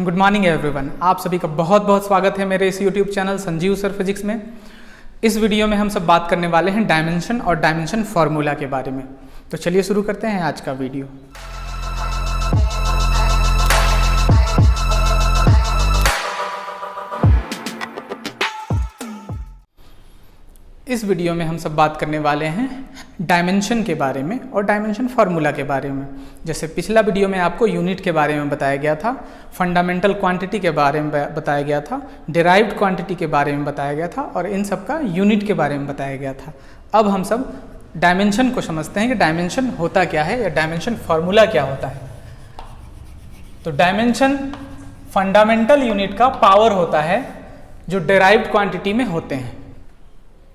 Good morning everyone, आप सभी का बहुत बहुत स्वागत है मेरे इस YouTube channel Sanjeev sir physics में। इस वीडियो में हम सब बात करने वाले हैं डायमेंशन और डायमेंशन फार्मूला के बारे में। तो चलिए शुरू करते हैं आज का वीडियो। इस वीडियो में हम सब बात करने वाले हैं डायमेंशन के बारे में और डायमेंशन फार्मूला के बारे में। जैसे पिछला वीडियो में आपको यूनिट के बारे में बताया गया था, फंडामेंटल क्वांटिटी के बारे में बताया गया था, डिराइव्ड क्वांटिटी के बारे में बताया गया था और इन सब का यूनिट के बारे में बताया गया था। अब हम सब डायमेंशन को समझते हैं कि डायमेंशन होता क्या है या डायमेंशन फार्मूला क्या होता है। तो डायमेंशन फंडामेंटल यूनिट का पावर होता है जो डिराइव्ड क्वांटिटी में होते हैं।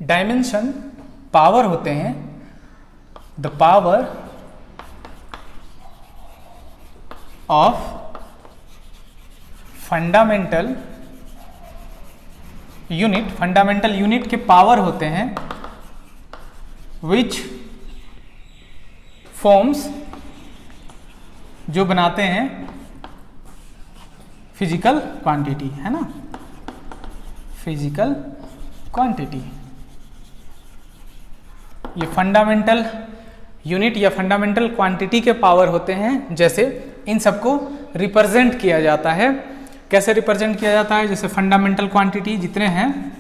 डायमेंशन पावर होते हैं, the power of fundamental unit. Fundamental unit के पावर होते हैं विच फॉर्म्स, जो बनाते हैं फिजिकल क्वांटिटी, है ना, फिजिकल क्वांटिटी। ये फंडामेंटल यूनिट या फंडामेंटल क्वांटिटी के पावर होते हैं। जैसे इन सबको रिप्रेजेंट किया जाता है। कैसे रिप्रेजेंट किया जाता है? जैसे फंडामेंटल क्वांटिटी जितने हैं,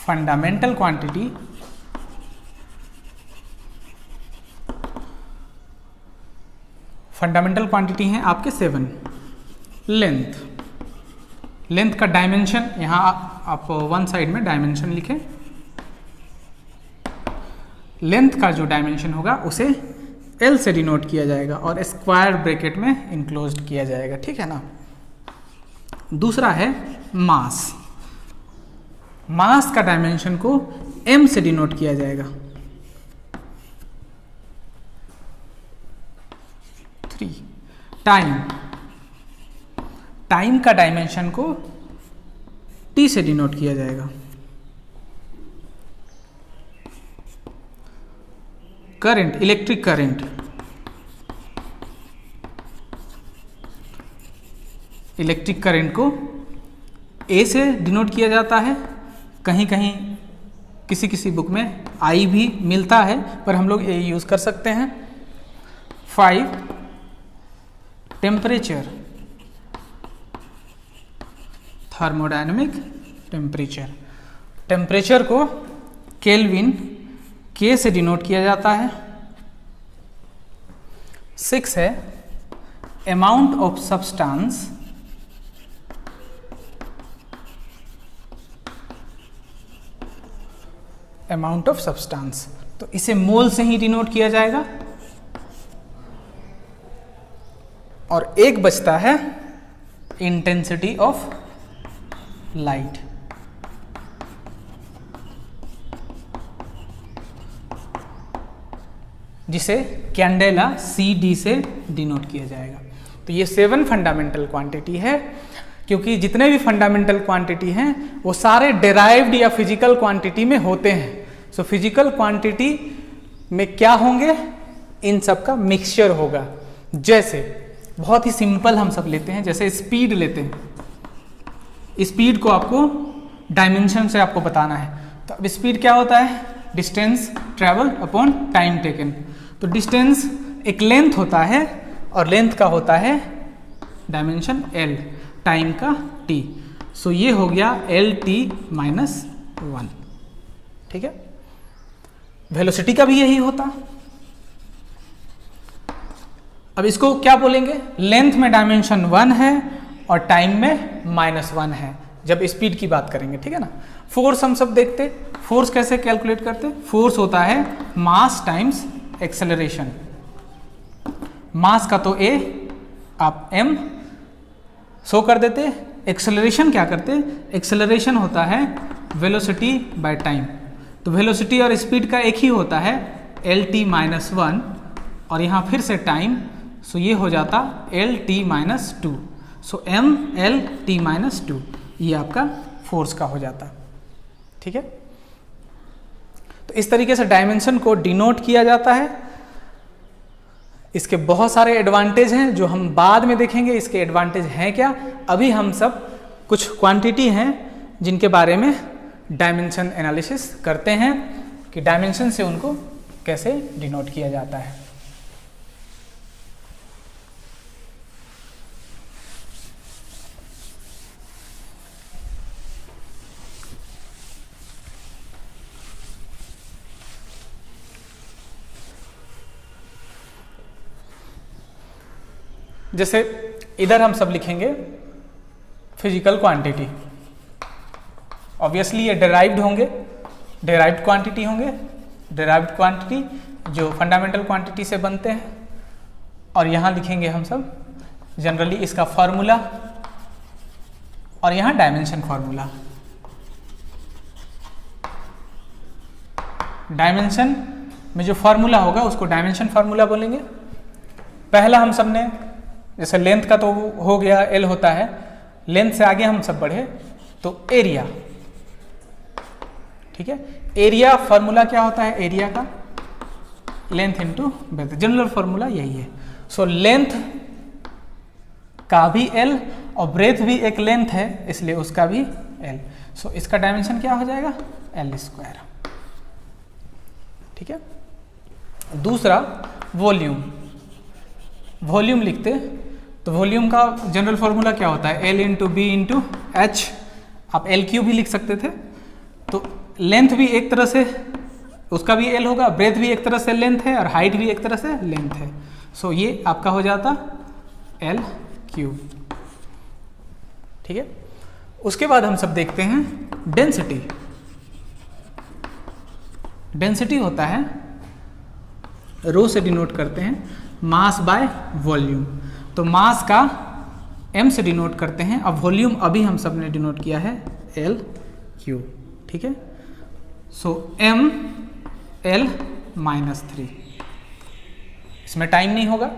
फंडामेंटल क्वांटिटी हैं आपके 7। लेंथ का डायमेंशन, यहाँ आप वन साइड में डायमेंशन लिखें। लेंथ का जो डायमेंशन होगा उसे L से डिनोट किया जाएगा और स्क्वायर ब्रैकेट में इनक्लोज्ड किया जाएगा, ठीक है ना। दूसरा है मास। मास का डायमेंशन को M से डिनोट किया जाएगा। 3 टाइम का डायमेंशन को T से डिनोट किया जाएगा। Current, electric current, electric current को A से डिनोट किया जाता है। कहीं कहीं किसी बुक में I भी मिलता है, पर हम लोग A यूज कर सकते हैं। 5 टेम्परेचर, थर्मोडायनेमिक टेम्परेचर। टेम्परेचर को केल्विन K से डिनोट किया जाता है। 6 है amount of substance, amount of substance, तो इसे मोल से ही डिनोट किया जाएगा। और एक बचता है इंटेंसिटी ऑफ लाइट, जिसे कैंडेला CD से डिनोट किया जाएगा। तो ये 7 फंडामेंटल क्वांटिटी है, क्योंकि जितने भी फंडामेंटल क्वांटिटी हैं वो सारे डिराइव्ड या फिजिकल क्वांटिटी में होते हैं। सो फिजिकल क्वांटिटी में क्या होंगे? इन सब का मिक्सचर होगा। जैसे बहुत ही सिंपल हम सब लेते हैं, जैसे स्पीड लेते हैं। स्पीड को आपको डायमेंशन से आपको बताना है। तो अब स्पीड क्या होता है? Distance travel upon time taken. तो डिस्टेंस एक लेंथ होता है और लेंथ का होता है डायमेंशन L, टाइम का T। सो ये हो गया LT-1, ठीक है। वेलोसिटी का भी यही होता। अब इसको क्या बोलेंगे? लेंथ में डायमेंशन 1 है और टाइम में -1 है, जब स्पीड की बात करेंगे, ठीक है ना। फोर्स हम सब देखते, फोर्स कैसे कैलकुलेट करते? फोर्स होता है मास टाइम्स एक्सेलरेशन। मास का तो A, आप M शो कर देते। एक्सेलरेशन क्या करते? एक्सेलरेशन होता है वेलोसिटी बाय टाइम। तो वेलोसिटी और स्पीड का एक ही होता है LT-1 और यहाँ फिर से टाइम, सो ये हो जाता LT-2। सो MLT-2 ये आपका फोर्स का हो जाता, ठीक है। तो इस तरीके से डायमेंशन को डिनोट किया जाता है इसके बहुत सारे एडवांटेज हैं जो हम बाद में देखेंगे इसके एडवांटेज हैं क्या। अभी हम सब कुछ क्वांटिटी हैं जिनके बारे में डायमेंशन एनालिसिस करते हैं कि डायमेंशन से उनको कैसे डिनोट किया जाता है। जैसे इधर हम सब लिखेंगे फिजिकल क्वांटिटी, ऑब्वियसली ये डेराइव्ड होंगे, डेराइव्ड क्वांटिटी होंगे, डेराइव्ड क्वांटिटी जो फंडामेंटल क्वांटिटी से बनते हैं। और यहाँ लिखेंगे हम सब जनरली इसका फॉर्मूला और यहाँ डायमेंशन फॉर्मूला। डायमेंशन में जो फॉर्मूला होगा उसको डायमेंशन फॉर्मूला बोलेंगे। पहला हम सब ने जैसे लेंथ का तो हो गया, एल होता है, लेंथ से आगे हम सब बढ़े तो एरिया, ठीक है। एरिया फॉर्मूला क्या होता है, एरिया का length into breadth, general formula यही है। सो लेंथ का भी एल और ब्रेथ भी एक लेंथ है इसलिए उसका भी एल। सो इसका डायमेंशन क्या हो जाएगा, एल स्क्वायर, ठीक है। दूसरा वॉल्यूम, वॉल्यूम लिखते तो वॉल्यूम का जनरल फॉर्मूला क्या होता है, L into B into H. आप एल क्यू भी लिख सकते थे। तो लेंथ भी एक तरह से उसका भी एल होगा, ब्रेथ भी एक तरह से लेंथ है और हाइट भी एक तरह से लेंथ है। सो ये आपका हो जाता एल क्यू, ठीक है। उसके बाद हम सब देखते हैं डेंसिटी। डेंसिटी होता है, रो से डिनोट करते हैं मास बाय वॉल्यूम। तो मास का m से डिनोट करते हैं, अब वॉल्यूम अभी हम सब ने डिनोट किया है एल क्यू, ठीक है। सो m l -3, इसमें टाइम नहीं होगा।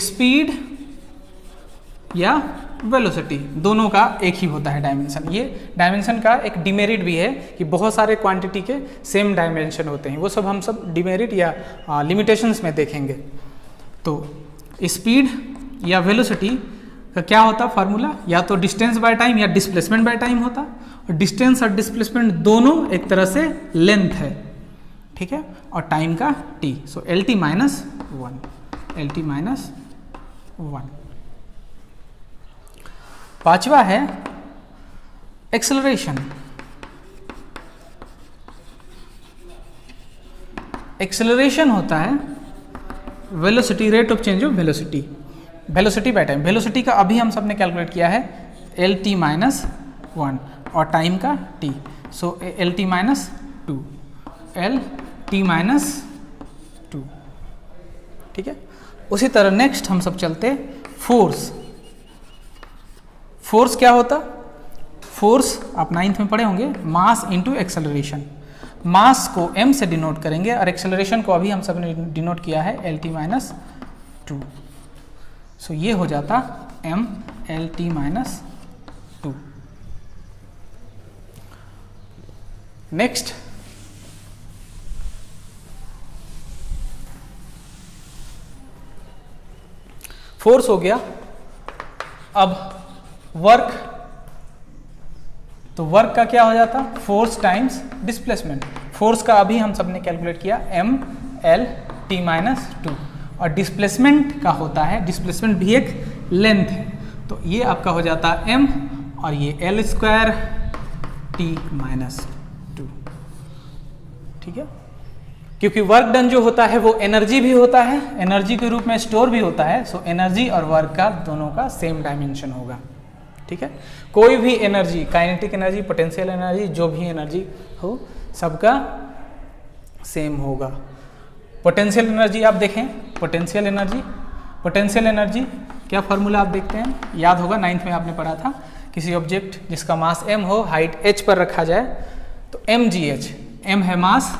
स्पीड या वेलोसिटी दोनों का एक ही होता है डायमेंशन। ये डायमेंशन का एक डिमेरिट भी है कि बहुत सारे क्वांटिटी के सेम डायमेंशन होते हैं, वो सब हम सब डिमेरिट या लिमिटेशंस में देखेंगे। तो स्पीड या वेलोसिटी का क्या होता फार्मूला, या तो डिस्टेंस बाय टाइम या डिस्प्लेसमेंट बाय टाइम होता। और डिस्टेंस और डिस्प्लेसमेंट दोनों एक तरह से लेंथ है, ठीक है, और टाइम का t। So L T minus one, L T minus one. पांचवा है एक्सेलरेशन। एक्सेलरेशन होता है velocity, rate of change of velocity, velocity by time. Velocity का अभी हम सब ने कैलकुलेट किया है एल टी माइनस वन और टाइम का t। So L T minus two, L T minus two, ठीक है। उसी तरह नेक्स्ट हम सब चलते फोर्स। फोर्स क्या होता, फोर्स आप 9th में पढ़े होंगे, मास इंटू एक्सेलरेशन। मास को m से डिनोट करेंगे और एक्सेलरेशन को अभी हम सब ने डिनोट किया है एल टी माइनस टू। सो ये हो जाता m L T minus to. Next force हो गया। अब वर्क, तो वर्क का क्या हो जाता, फोर्स टाइम्स डिस्प्लेसमेंट। फोर्स का अभी हम सब ने कैलकुलेट किया m l t minus two, और डिस्प्लेसमेंट का होता है, डिस्प्लेसमेंट भी एक लेंथ है, तो ये आपका हो जाता है m और ये l square t minus two, ठीक है। क्योंकि वर्क डन जो होता है वो एनर्जी भी होता है, एनर्जी के रूप में स्टोर भी होता है। सो एनर्जी और वर्क का दोनों का सेम डायमेंशन होगा, ठीक है। कोई भी energy, kinetic energy, potential energy, जो भी एनर्जी हो सबका सेम होगा। पोटेंशियल एनर्जी आप देखें, पोटेंशियल एनर्जी, पोटेंशियल एनर्जी क्या फॉर्मूला आप देखते हैं, याद होगा 9th में आपने पढ़ा था। किसी ऑब्जेक्ट जिसका मास m हो, हाइट h पर रखा जाए तो mgh, m है मास,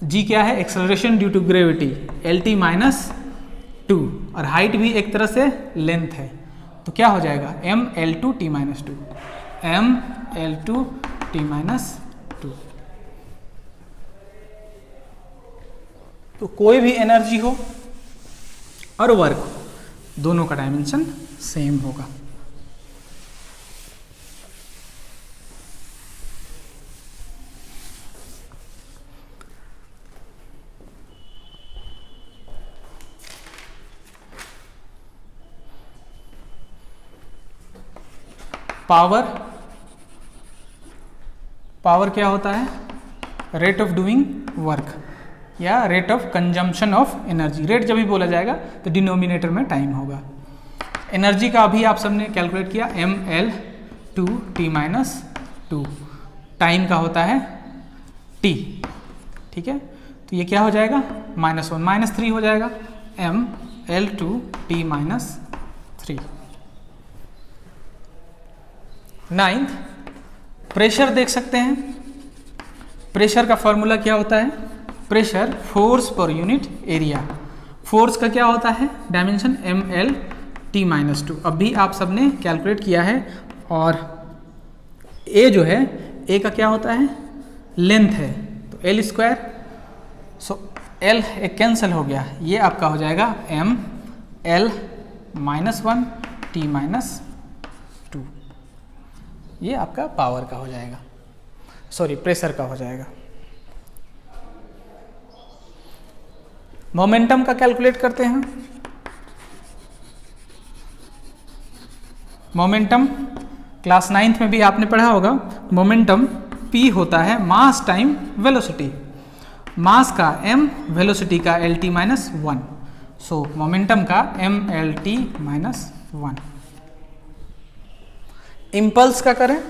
g क्या है acceleration due to gravity, L T minus two, और हाइट भी एक तरह से लेंथ है, तो क्या हो जाएगा m l two t minus two, m l two t minus two. तो कोई भी एनर्जी हो और वर्क हो, दोनों का डायमेंशन सेम होगा। पावर क्या होता है? रेट ऑफ डूइंग वर्क या rate of consumption of energy. Rate जब भी बोला जाएगा तो डिनोमिनेटर में टाइम होगा। एनर्जी का अभी आप सबने कैलकुलेट किया mL/2t-2, टाइम का होता है t, ठीक है। तो ये क्या हो जाएगा? -1 -3 हो जाएगा, mL/2t-3। 9th, प्रेशर देख सकते हैं। प्रेशर का फॉर्मूला क्या होता है? Pressure force per unit area. Force का क्या होता है? Dimension mL/t-2। अभी आप सबने कैलकुलेट किया है। और ए जो है, ए का क्या होता है? लेंथ है, तो L²। सो L एक कैंसिल हो गया, ये आपका हो जाएगा mL-1 t-2। ये आपका पावर का हो जाएगा, सॉरी प्रेशर का हो जाएगा। मोमेंटम का कैलकुलेट करते हैं। मोमेंटम क्लास 9th में भी आपने पढ़ा होगा। मोमेंटम P होता है मास टाइम वेलोसिटी। मास का m, वेलोसिटी का L/t-1। सो मोमेंटम का mL/t-1। इम्पल्स का करें।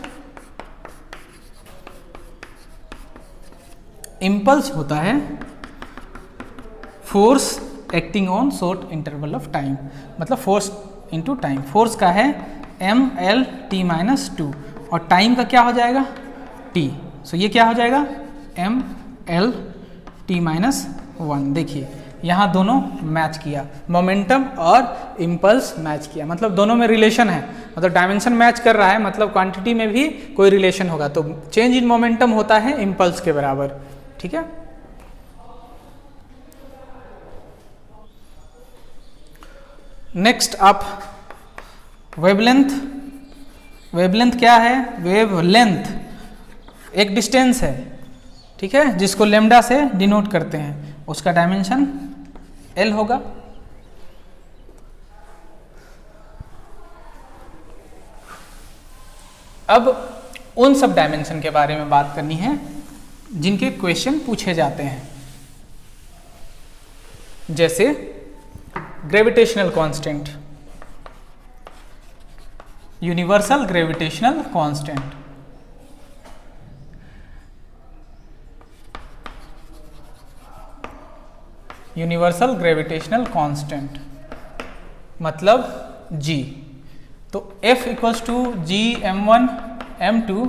इम्पल्स होता है force acting on short interval of time, मतलब फोर्स इनटू टाइम। फोर्स का है mL/t-2 और टाइम का क्या हो जाएगा? t। सो ये क्या हो जाएगा? mL/t-1। देखिए यहाँ दोनों मैच किया, मोमेंटम और इम्पल्स मैच किया, मतलब दोनों में रिलेशन है, मतलब डायमेंशन मैच कर रहा है, मतलब क्वांटिटी में भी कोई रिलेशन होगा। तो चेंज इन मोमेंटम होता है इम्पल्स के बराबर, ठीक है। नेक्स्ट आप वेवलेंथ। वेवलेंथ क्या है? वेवलेंथ एक डिस्टेंस है, ठीक है, जिसको लेमडा से डिनोट करते हैं। उसका डायमेंशन L होगा। अब उन सब डायमेंशन के बारे में बात करनी है जिनके क्वेश्चन पूछे जाते हैं, जैसे gravitational constant, universal gravitational constant, universal gravitational constant मतलब G। तो F equals to G(m1m2)।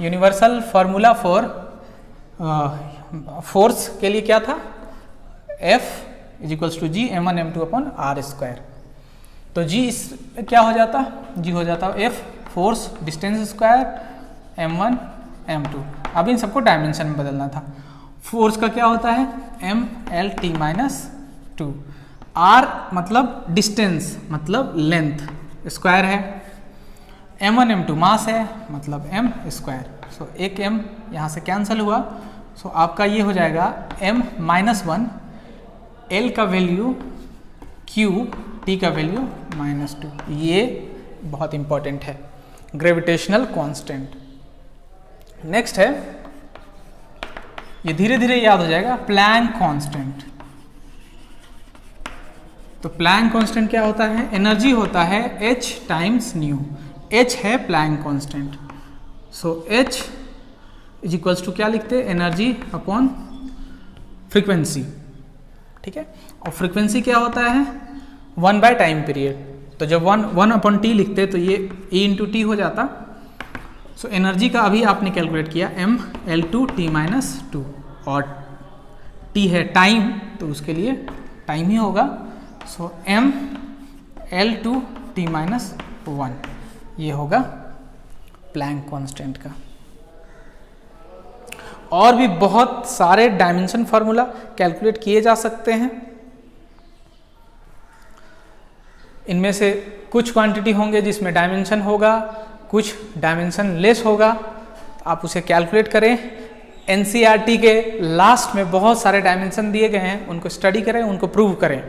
Universal formula for force के लिए क्या था? F is equals to G(m1m2)/r²। तो G क्या हो जाता? G हो जाता F force distance square m1m2। अब इन सबको डायमेंशन में बदलना था। फोर्स का क्या होता है? mL/t-2। r मतलब डिस्टेंस, मतलब लेंथ, स्क्वायर है। m1m2 मास है, मतलब m²। सो एक m यहाँ से कैंसिल हुआ। सो आपका ये हो जाएगा m-1, L का वैल्यू Q, T का वैल्यू -2। ये बहुत इंपॉर्टेंट है, ग्रेविटेशनल कांस्टेंट। नेक्स्ट है, ये धीरे धीरे याद हो जाएगा, प्लैंक कांस्टेंट। तो प्लैंक कांस्टेंट क्या होता है? एनर्जी होता है h टाइम्स न्यू। h है Planck constant. So h is equals to क्या लिखते हैं? एनर्जी अपॉन फ्रीक्वेंसी, ठीक है। और फ्रीक्वेंसी क्या होता है? 1/टाइम पीरियड। तो जब 1/t लिखते तो ये e/t हो जाता। सो एनर्जी का अभी आपने कैलकुलेट किया mL/t-2 और t है टाइम, तो उसके लिए टाइम ही होगा। सो mL/t-1 ये होगा प्लैंक कांस्टेंट का। और भी बहुत सारे डायमेंशन फार्मूला कैलकुलेट किए जा सकते हैं। इनमें से कुछ क्वांटिटी होंगे जिसमें डायमेंशन होगा, कुछ डायमेंशन लेस होगा, आप उसे कैलकुलेट करें। एनसीईआरटी के लास्ट में बहुत सारे डायमेंशन दिए गए हैं, उनको स्टडी करें, उनको प्रूव करें।